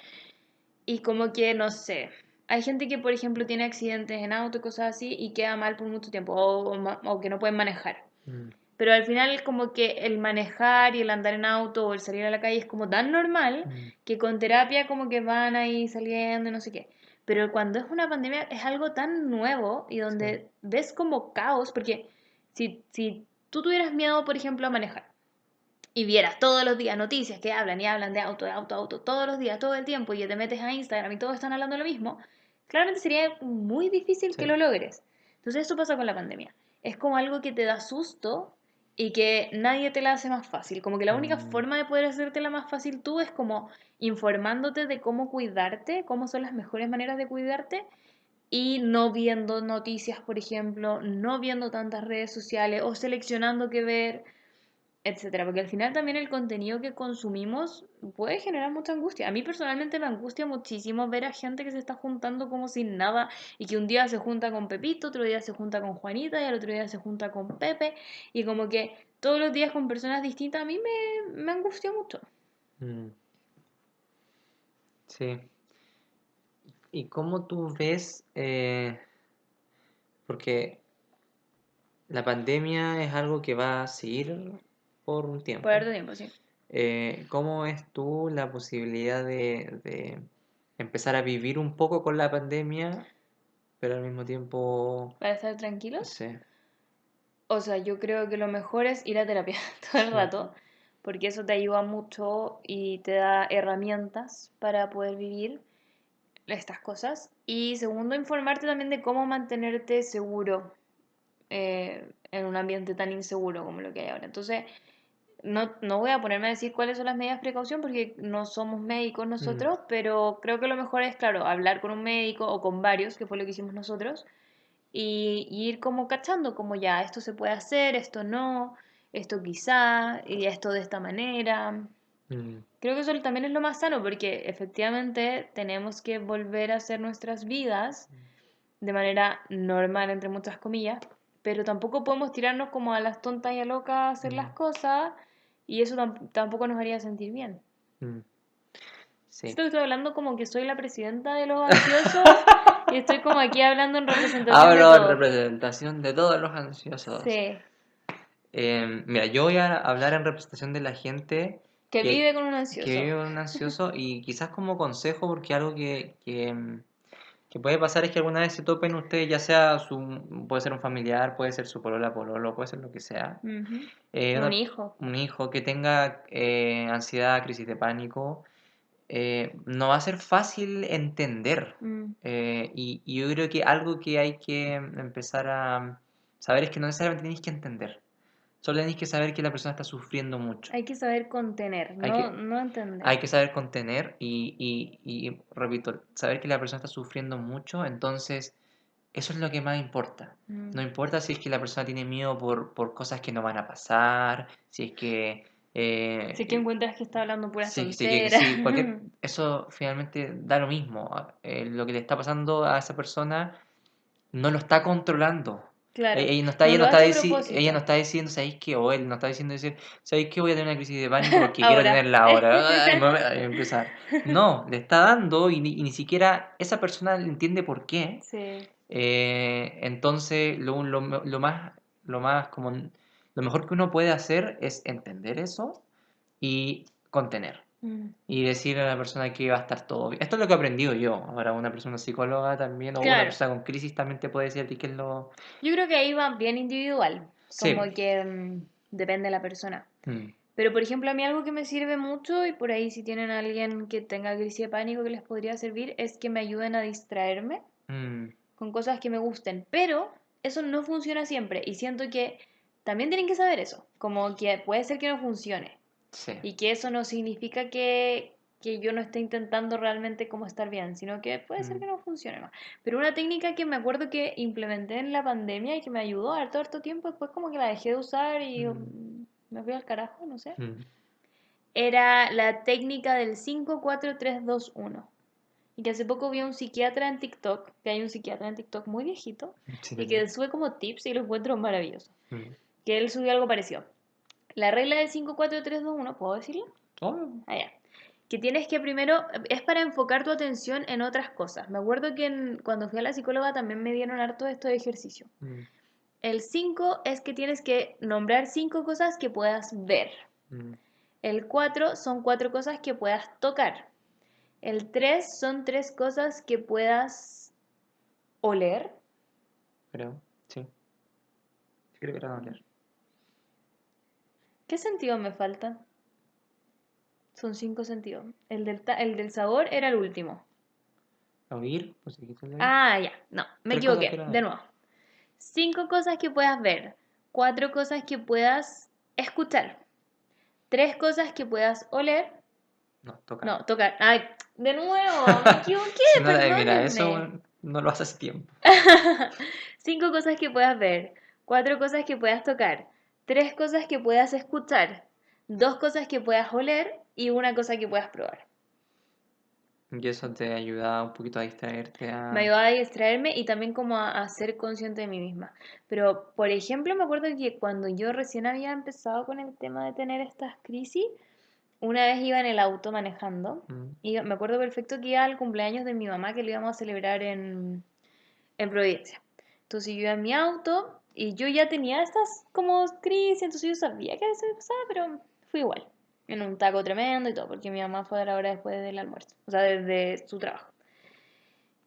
Y como que, no sé, hay gente que, por ejemplo, tiene accidentes en auto y cosas así y queda mal por mucho tiempo o que no pueden manejar. mm, Pero al final como que el manejar y el andar en auto o el salir a la calle es como tan normal mm, que con terapia como que van ahí saliendo y no sé qué. Pero cuando es una pandemia es algo tan nuevo y sí. donde ves como caos, porque si tú tuvieras miedo, por ejemplo, a manejar, y vieras todos los días noticias que hablan y hablan de auto, de auto, auto, todos los días, todo el tiempo, y que te metes a Instagram y todos están hablando de lo mismo, claramente sería muy difícil Sí. que lo logres. Entonces eso pasa con la pandemia. Es como algo que te da susto y que nadie te la hace más fácil. Como que la única Mm, forma de poder hacértela más fácil tú es como informándote de cómo cuidarte, cómo son las mejores maneras de cuidarte y no viendo noticias, por ejemplo, no viendo tantas redes sociales o seleccionando qué ver, etcétera, porque al final también el contenido que consumimos puede generar mucha angustia. A mí personalmente me angustia muchísimo ver a gente que se está juntando como sin nada y que un día se junta con Pepito, otro día se junta con Juanita y al otro día se junta con Pepe y como que todos los días con personas distintas a mí me angustia mucho. mm, sí. ¿Y cómo tú ves? Porque la pandemia es algo que va a seguir por un Por tiempo. harto tiempo, sí. ¿Cómo ves tú la posibilidad de empezar a vivir un poco con la pandemia, pero al mismo tiempo, Para estar tranquilos. sí, O sea, yo creo que lo mejor es ir a terapia todo el sí, rato, porque eso te ayuda mucho y te da herramientas para poder vivir estas cosas. Y segundo, informarte también de cómo mantenerte seguro en un ambiente tan inseguro como lo que hay ahora. Entonces, no voy a ponerme a decir cuáles son las medidas de precaución porque no somos médicos Mm, nosotros, pero creo que lo mejor es, claro, hablar con un médico o con varios, que fue lo que hicimos nosotros, y ir como cachando, como ya, esto se puede hacer, esto no, esto quizá, y esto de esta manera. mm, Creo que eso también es lo más sano porque efectivamente tenemos que volver a hacer nuestras vidas de manera normal, entre muchas comillas, pero tampoco podemos tirarnos como a las tontas y a locas a hacer las mm, cosas y eso tampoco nos haría sentir bien. mm. Sí. Siento que estoy hablando como que soy la presidenta de los ansiosos y estoy como aquí hablando en representación de Hablo en todos. representación de todos los ansiosos. Sí, Mira, yo voy a hablar en representación de la gente que que, vive con un que ansioso. vive con un ansioso y quizás como consejo, porque algo que puede pasar es que alguna vez se topen ustedes, ya sea puede ser un familiar, puede ser su polola, pololo, puede ser lo que sea, Ujú. eh, Un una- hijo. un hijo que tenga ansiedad, crisis de pánico, no va a ser fácil entender. Mm. Y yo creo que algo que hay que empezar a saber es que no necesariamente tenéis que entender. Solo tenéis que saber que la persona está sufriendo mucho. Hay que saber contener, Hay no, que, no entender. hay que saber contener y, repito, saber que la persona está sufriendo mucho, entonces eso es lo que más importa. No Mm. importa si es que la persona tiene miedo por cosas que no van a pasar, si es que Si que eh, encuentras que está hablando puras sí, sí, tonteras. sí, eso finalmente da lo mismo. Lo que le está pasando a esa persona no lo está controlando. Claro, Ella no está, no ella no lo está, hace a ella no propósito. está diciendo, ¿sabéis qué? O él no está diciendo, decir, ¿sabéis qué? Voy a tener una crisis de pánico porque quiero Ahora. tenerla ahora. Ay, ay, empezar. No, le está dando y ni siquiera esa persona entiende por qué. Sí. Entonces, lo más como, lo mejor que uno puede hacer es entender eso y contener. Mm. Y decirle a la persona que va a estar todo bien. Esto es lo que he aprendido yo. Ahora, una persona psicóloga también, o una Claro, persona con crisis también te puede decir a ti que es lo. yo creo que ahí va bien individual, como Sí. que depende de la persona. Mm, Pero por ejemplo, a mí algo que me sirve mucho, y por ahí si tienen a alguien que tenga crisis de pánico que les podría servir, es que me ayuden a distraerme mm, con cosas que me gusten. Pero eso no funciona siempre y siento que también tienen que saber eso, como que puede ser que no funcione. sí. Y que eso no significa que yo no esté intentando realmente como estar bien, sino que puede ser Mm, que no funcione más. Pero una técnica que me acuerdo que implementé en la pandemia y que me ayudó harto tiempo, después como que la dejé de usar y mm, me fui al carajo, no sé, mm. era la técnica del 5-4-3-2-1. Y que hace poco vi a un psiquiatra en TikTok, que hay un psiquiatra en TikTok muy viejito, Sí, y sí, sí. que sube como tips y lo encuentro maravilloso. Mm. Que él subió algo parecido. La regla del 5-4-3-2-1, ¿puedo decirlo? Oh, Ah, ya. Que tienes que primero, es para enfocar tu atención en otras cosas. Me acuerdo que cuando fui a la psicóloga también me dieron harto esto de ejercicio. mm, El 5 es que tienes que nombrar 5 cosas que puedas ver. mm, El 4 son 4 cosas que puedas tocar. El 3 son 3 cosas que puedas oler. creo. Sí. Sí, creo que era doler. ¿Qué sentido me falta? Son 5 sentidos. El del sabor era el último. ¿Oír? Pues dijiste el de oír. Ah, ya. No, me Tres cosas que equivoqué. eran De ahí. nuevo. 5 cosas que puedas ver, 4 cosas que puedas escuchar, 3 cosas que puedas oler, No, tocar. no, tocar. Ay, de nuevo, me equivoqué, Si no, mira, eso perdónenme. no lo hace hace tiempo. 5 cosas que puedas ver, 4 cosas que puedas tocar, 3 cosas que puedas escuchar, 2 cosas que puedas oler y una cosa que puedas probar. Y eso te ayuda un poquito a distraerte, Me a. ayudaba a distraerme y también como a ser consciente de mí misma. Pero, por ejemplo, me acuerdo que cuando yo recién había empezado con el tema de tener estas crisis, una vez iba en el auto manejando Mm, y me acuerdo perfecto que iba al cumpleaños de mi mamá que lo íbamos a celebrar en Providencia. Entonces yo iba en mi auto y yo ya tenía estas como crisis, entonces yo sabía que a veces me pasaba, pero fui igual. En un taco tremendo y todo, porque mi mamá fue a la hora después del almuerzo, o sea, desde su trabajo.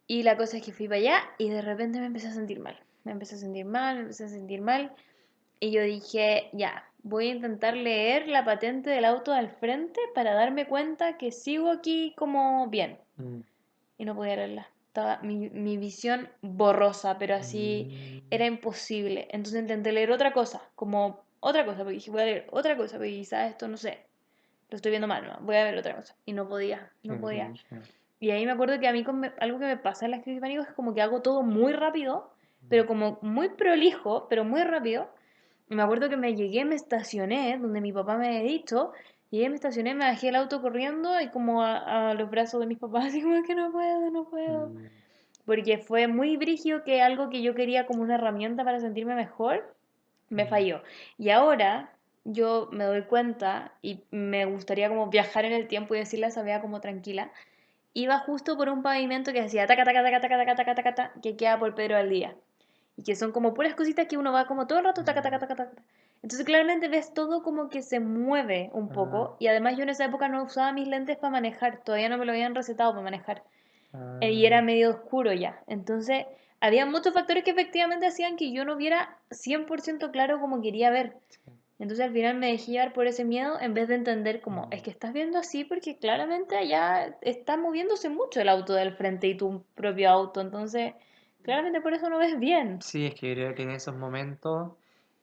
Y la cosa es que fui para allá y de repente me empecé a sentir mal. Me empecé a sentir mal, me empecé a sentir mal. Y yo dije, ya, voy a intentar leer la patente del auto al frente para darme cuenta que sigo aquí como bien. Mm. Y no podía leerla. Estaba mi visión borrosa, pero así Mm. era imposible. Entonces intenté leer otra cosa, como otra cosa, porque dije, voy a leer otra cosa, porque quizás esto, no sé, lo estoy viendo mal, no, voy a ver otra cosa. Y no podía, Qué no podía. brillo. Y ahí me acuerdo que a mí algo que me pasa en las crisis de pánico es como que hago todo muy rápido, pero como muy prolijo, pero muy rápido. Y me acuerdo que me llegué, me estacioné, donde mi papá me había dicho, llegué, me estacioné, me bajé el auto corriendo y como a los brazos de mis papás, así como que no puedo, no puedo. Mm. Porque fue muy brígido que algo que yo quería como una herramienta para sentirme mejor, me Mm. falló. Y ahora yo me doy cuenta y me gustaría como viajar en el tiempo y decirle a esa vea como tranquila. Iba justo por un pavimento que hacía taca, taca, taca, taca, taca, taca, taca, taca, que queda por Pedro al día. Y que son como puras cositas que uno va como todo el rato taca, taca, Mm. taca, taca. Entonces claramente ves todo como que se mueve un Ah, poco. Y además yo en esa época no usaba mis lentes para manejar. Todavía no me lo habían recetado para manejar. Y era ah. medio oscuro ya. Entonces había muchos factores que efectivamente hacían que yo no viera 100% claro como quería ver. Sí. Entonces al final me dejé llevar por ese miedo en vez de entender como, es Mm. que estás viendo así porque claramente allá está moviéndose mucho el auto del frente y tu propio auto. Entonces, claramente por eso no ves bien. Sí, es que creo que en esos momentos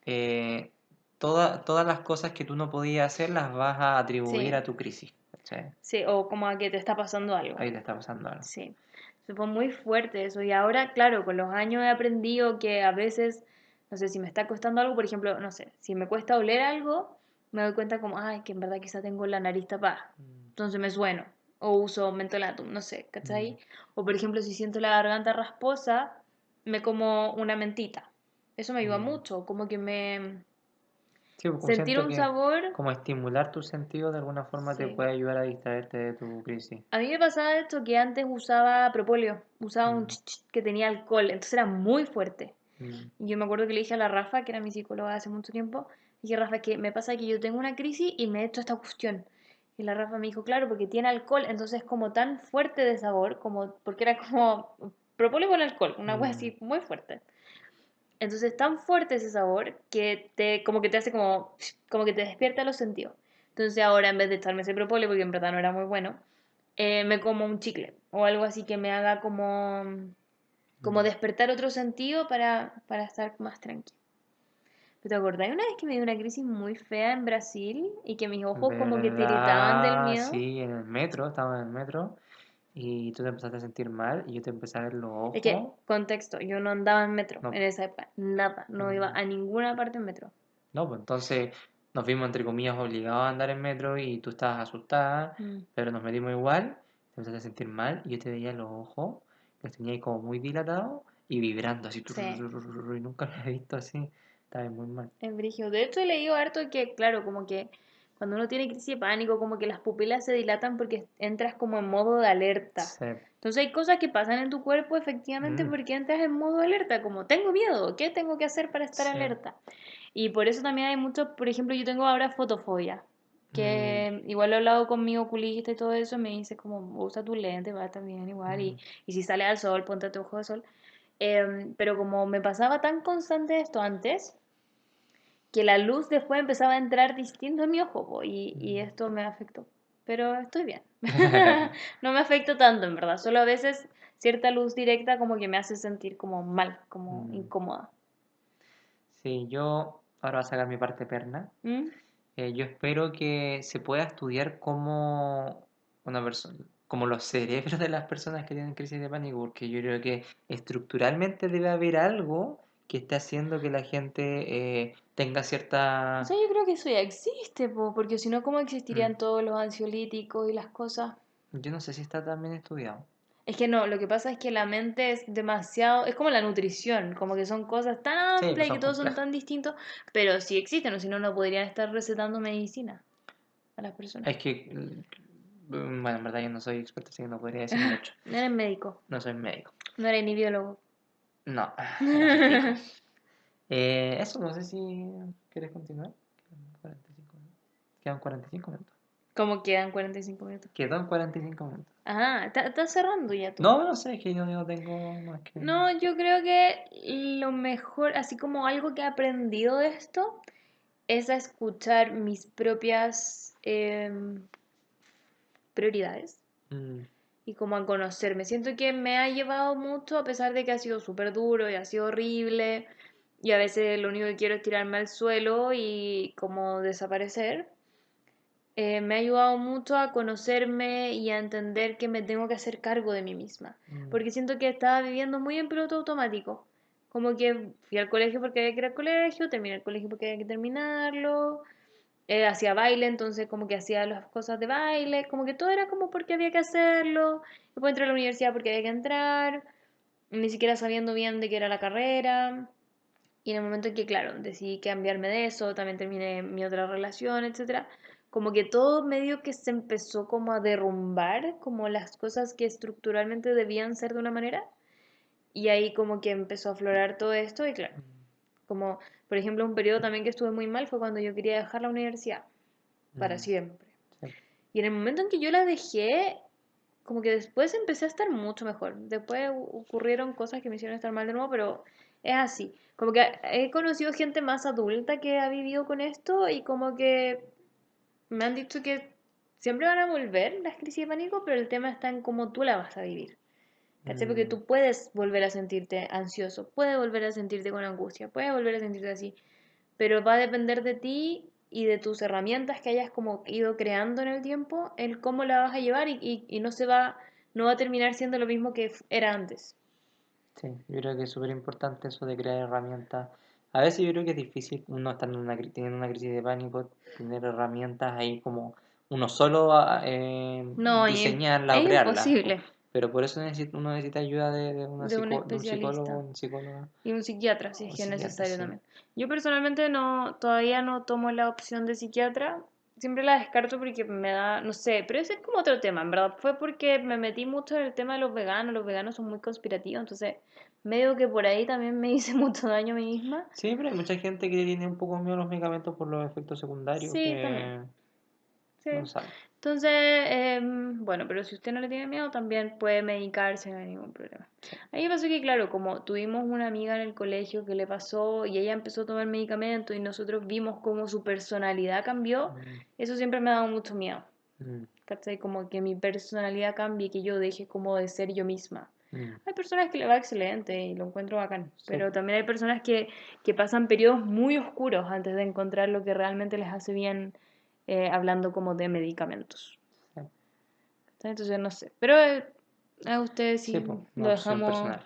eh, todas las cosas que tú no podías hacer las vas a atribuir Sí, a tu crisis. ¿Cachai? sí, o como a que te está pasando algo. Ahí te está pasando algo. Sí, se fue muy fuerte eso. Y ahora, claro, con los años he aprendido que a veces, no sé, si me está costando algo, por ejemplo, no sé, si me cuesta oler algo, me doy cuenta como, ay, que en verdad quizá tengo la nariz tapada. Mm. Entonces me sueno. O uso mentolatum, no sé, Mm. ¿cachai? O por ejemplo, si siento la garganta rasposa, me como una mentita. Eso me ayuda Mm. mucho, como que me... Sí, pues, como Sentir siento un que sabor, como estimular tus sentidos de alguna forma te sí. puede ayudar a distraerte de tu crisis. A mí me pasaba esto que antes usaba propóleo, usaba un Mm. que tenía alcohol, entonces era muy fuerte. Mm. Y yo me acuerdo que le dije a la Rafa, que era mi psicóloga hace mucho tiempo, dije, Rafa, que me pasa que yo tengo una crisis y me he hecho esta cuestión. Y la Rafa me dijo, claro, porque tiene alcohol, entonces es como tan fuerte de sabor, como, porque era como propóleo con alcohol, una cosa Mm. así muy fuerte. Entonces es tan fuerte ese sabor que te, como que te hace como que te despierta los sentidos. Entonces ahora en vez de echarme ese propóleo, porque en verdad no era muy bueno, me como un chicle o algo así que me haga como Mm. despertar otro sentido para estar más tranquilo. ¿Te acordás una vez que me dio una crisis muy fea en Brasil y que mis ojos como que tiritaban del ¿Verdad? miedo? Sí, en el metro, estaba en el metro y tú te empezaste a sentir mal y yo te empecé a ver los Es que, ojos. contexto, yo no andaba en metro No, en esa época, nada, no iba mm, a ninguna parte en metro. no, pues entonces nos vimos entre comillas obligados a andar en metro y tú estabas asustada, Mm, pero nos metimos igual, te empezaste a sentir mal y yo te veía los ojos, los tenía ahí como muy dilatados y vibrando así, sí. y nunca lo había visto así, estaba muy mal. En brigio. De hecho, he leído harto que, claro, como que cuando uno tiene crisis de pánico, como que las pupilas se dilatan porque entras como en modo de alerta. Sí. Entonces hay cosas que pasan en tu cuerpo efectivamente Mm. porque entras en modo de alerta, como tengo miedo, ¿qué tengo que hacer para estar Sí. alerta? Y por eso también hay muchos, por ejemplo, yo tengo ahora fotofobia, Mm. que igual lo he hablado con mi oculista y todo eso, me dice como usa tu lente, va a estar bien igual, Mm. y si sale al sol, ponte tu ojo de sol. Pero como me pasaba tan constante esto antes, que la luz después empezaba a entrar distinto en mi ojo, po, y Mm. esto me afectó. Pero estoy bien. No me afecta tanto, en verdad. Solo a veces cierta luz directa como que me hace sentir como mal, como Mm. incómoda. Sí, yo ahora voy a sacar mi parte perna. ¿Mm? Yo espero que se pueda estudiar cómo una persona, como los cerebros de las personas que tienen crisis de pánico, porque yo creo que estructuralmente debe haber algo que esté haciendo que la gente tenga O cierta... sea, yo creo que eso ya existe, po, porque si no, ¿cómo Mm, existirían todos los ansiolíticos y las cosas? yo no sé si está tan bien estudiado. Es que no, lo que pasa es que la mente es demasiado, es como la nutrición, como que son cosas tan Sí, pues amplias y que son todos son complejas. tan distintos, pero sí existen, o si no, no podrían estar recetando medicina a las personas. Es que, bueno, en verdad yo no soy experto, así que no podría decir mucho. No eres médico, No soy médico. no eres ni biólogo. No, era pico. Eso, no sé si quieres continuar. Quedan 45 minutos. ¿Cómo quedan 45 minutos? Quedan 45 minutos. Ajá, estás cerrando ya tú. No, no sé, es que yo no tengo más que... No, yo creo que lo mejor, así como algo que he aprendido de esto, es a escuchar mis propias prioridades Mm, y como a conocerme. Siento que me ha llevado mucho, a pesar de que ha sido súper duro y ha sido horrible, y a veces lo único que quiero es tirarme al suelo y como desaparecer. Me ha ayudado mucho a conocerme y a entender que me tengo que hacer cargo de mí misma, mm, porque siento que estaba viviendo muy en piloto automático, como que fui al colegio porque había que ir al colegio, terminé el colegio porque había que terminarlo, hacía baile, entonces como que hacía las cosas de baile, como que todo era como porque había que hacerlo, después entré a la universidad porque había que entrar, ni siquiera sabiendo bien de qué era la carrera, y en el momento en que, claro, decidí cambiarme de eso, también terminé mi otra relación, etcétera, como que todo medio que se empezó como a derrumbar, como las cosas que estructuralmente debían ser de una manera, y ahí como que empezó a aflorar todo esto, y claro, como por ejemplo un periodo también que estuve muy mal fue cuando yo quería dejar la universidad para mm, siempre. sí. Y en el momento en que yo la dejé, como que después empecé a estar mucho mejor. Después ocurrieron cosas que me hicieron estar mal de nuevo, pero es así. Como que he conocido gente más adulta que ha vivido con esto y como que me han dicho que siempre van a volver las crisis de pánico, pero el tema está en cómo tú la vas a vivir. ¿Cachai? Porque Mm, tú puedes volver a sentirte ansioso, puedes volver a sentirte con angustia, puedes volver a sentirte así, pero va a depender de ti y de tus herramientas que hayas como ido creando en el tiempo, el cómo la vas a llevar y no va a terminar siendo lo mismo que era antes. sí, yo creo que es súper importante eso de crear herramientas. A veces yo creo que es difícil uno estando en teniendo una crisis de pánico, tener herramientas ahí como uno solo No, diseñarla o es crearla. imposible Pero por eso uno necesita ayuda de, de un de un psicólogo, especialista una psicóloga y un psiquiatra si o es un que es psiquiatra, necesario sí. también. Yo personalmente no, todavía no tomo la opción de psiquiatra. Siempre la descarto porque me da, no sé, pero ese es como otro tema, en verdad. Fue porque me metí mucho en el tema de los veganos son muy conspirativos, entonces medio que por ahí también me hice mucho daño a mí misma. Sí, pero hay mucha gente que tiene un poco miedo a los medicamentos por los efectos secundarios Sí, también. que Sí. no saben. Entonces, bueno, pero si usted no le tiene miedo, también puede medicarse, no hay ningún problema. Sí. A mí me pasó que, claro, como tuvimos una amiga en el colegio que le pasó y ella empezó a tomar medicamento y nosotros vimos cómo su personalidad cambió, Mm, eso siempre me ha dado mucho miedo. mm, ¿Cachai? Como que mi personalidad cambie, que yo deje como de ser yo misma. mm. Hay personas que le va excelente y lo encuentro bacán, Sí, pero también hay personas que pasan periodos muy oscuros antes de encontrar lo que realmente les hace bien, hablando como de medicamentos. sí. Entonces no sé, pero a ustedes Sí, sí pues, una lo opción dejamos, personal.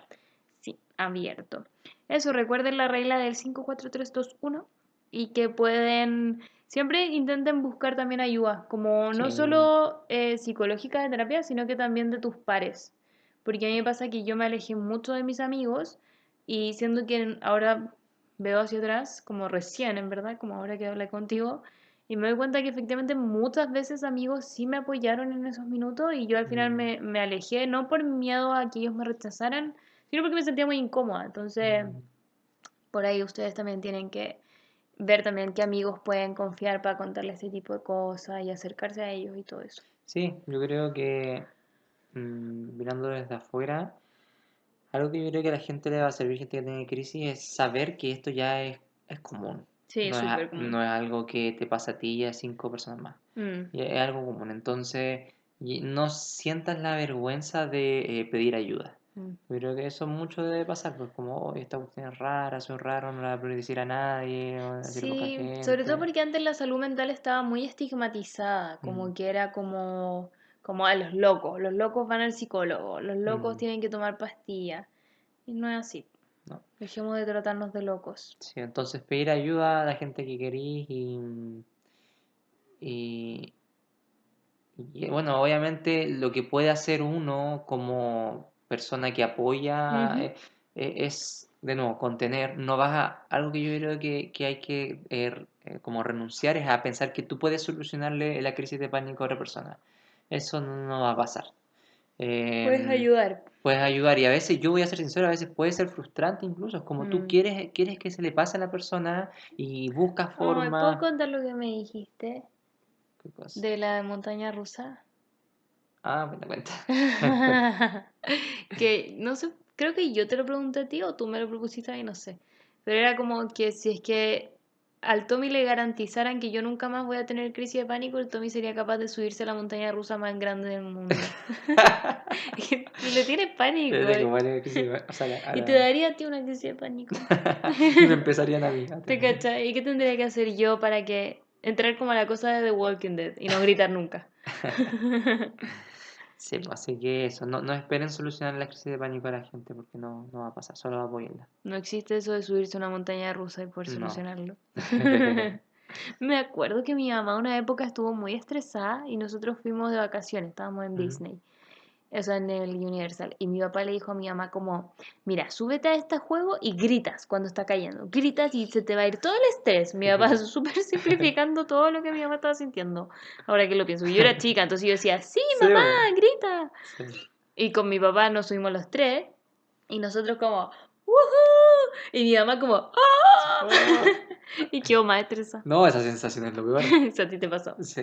sí, abierto. Eso, recuerden la regla del 5 4 3 2 1 y que pueden, siempre intenten buscar también ayuda, como no Sí. solo psicológica de terapia, sino que también de tus pares. Porque a mí me pasa que yo me alejé mucho de mis amigos y siendo que ahora veo hacia atrás, como recién, en verdad, como ahora que hablé contigo, y me doy cuenta que efectivamente muchas veces amigos sí me apoyaron en esos minutos y yo al final Mm, me alejé, no por miedo a que ellos me rechazaran, sino porque me sentía muy incómoda. Entonces, mm. por ahí ustedes también tienen que ver también qué amigos pueden confiar para contarles este tipo de cosas y acercarse a ellos y todo eso. Sí, yo creo que mirando desde afuera, algo que yo creo que a la gente le va a servir, gente que tiene crisis, es saber que esto ya es común. Sí, súper común. No es algo que te pasa a ti y a 5 personas más. Mm, Y es algo común. Entonces, no sientas la vergüenza de pedir ayuda. mm. Yo creo que eso mucho debe pasar, pues como, oh, esta cuestión es rara, soy raro, no la voy a decir a nadie, no voy a decir a poca Sí, sobre todo gente. porque antes la salud mental estaba muy estigmatizada, Mm, como que era como a los locos van al psicólogo, los locos mm, tienen que tomar pastillas, y no es así, no. dejemos de tratarnos de locos. Sí, entonces pedir ayuda a la gente que querís y, bueno, obviamente lo que puede hacer uno como persona que apoya Ujú. es, de nuevo, contener. No vas a, algo que yo creo que hay que como renunciar es a pensar que tú puedes solucionarle la crisis de pánico a otra persona. Eso no va a pasar. Puedes Em, ayudar. Puedes ayudar y a veces, yo voy a ser sincero, a veces puede ser frustrante incluso. Es como tú Mm. quieres que se le pase a la persona y buscas Ay, ¿puedo formas. contar lo que me dijiste ¿Qué cosa? de la montaña rusa? Ah, cuenta, cuenta. Cuenta. Que no sé, creo que yo te lo pregunté a ti o tú me lo propusiste a mí, no sé. Pero era como que si es que al Tommy le garantizaran que yo nunca más voy a tener crisis de pánico, el Tommy sería capaz de subirse a la montaña rusa más grande del mundo. Y le tienes pánico. Yo tengo varias crisis o sea, Y te daría a ti una crisis de pánico. y me empezarían a mí. ¿Te cachai? ¿Y qué tendría que hacer yo para que entrar como a la cosa de The Walking Dead y no gritar nunca? Sí, pues, así que eso, no esperen solucionar la crisis de pánico a la gente porque no va a pasar, solo apoyenla. No existe eso de subirse a una montaña rusa y poder No. solucionarlo. Me acuerdo que mi mamá una época estuvo muy estresada y nosotros fuimos de vacaciones, estábamos en Ujú. Disney, o sea, en el Universal. Y mi papá le dijo a mi mamá como, mira, súbete a este juego y gritas cuando está cayendo. Gritas y se te va a ir todo el estrés. Mi papá súper simplificando todo lo que mi mamá estaba sintiendo. Ahora que lo pienso. Y yo era chica, entonces yo decía, sí, Sí, mamá, bueno. grita. Sí. Y con mi papá nos subimos los tres y nosotros como, ¡woohoo! Y mi mamá como, ¡ah! Oh. Y quedó más estresada. No, esa sensación es lo peor. Eso a ti te pasó. Sí.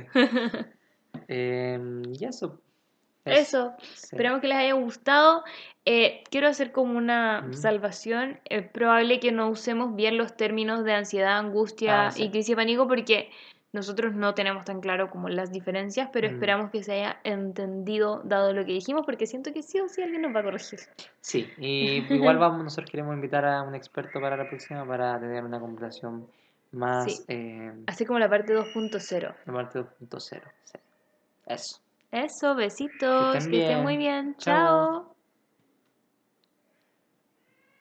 Y eso. Eso, Sí. esperamos que les haya gustado. Quiero hacer como una Mm. salvación. Es probable que no usemos bien los términos de ansiedad, angustia Sí. y crisis de pánico porque nosotros no tenemos tan claro como las diferencias, pero esperamos que se haya entendido dado lo que dijimos porque siento que sí o sí alguien nos va a corregir. Sí, y igual nosotros queremos invitar a un experto para la próxima para tener una conversación más Sí, así como la parte 2.0. de parte 2.0. Sí. Eso. Eso, Que besitos, estén que estén muy bien. bien. Chao. Chao.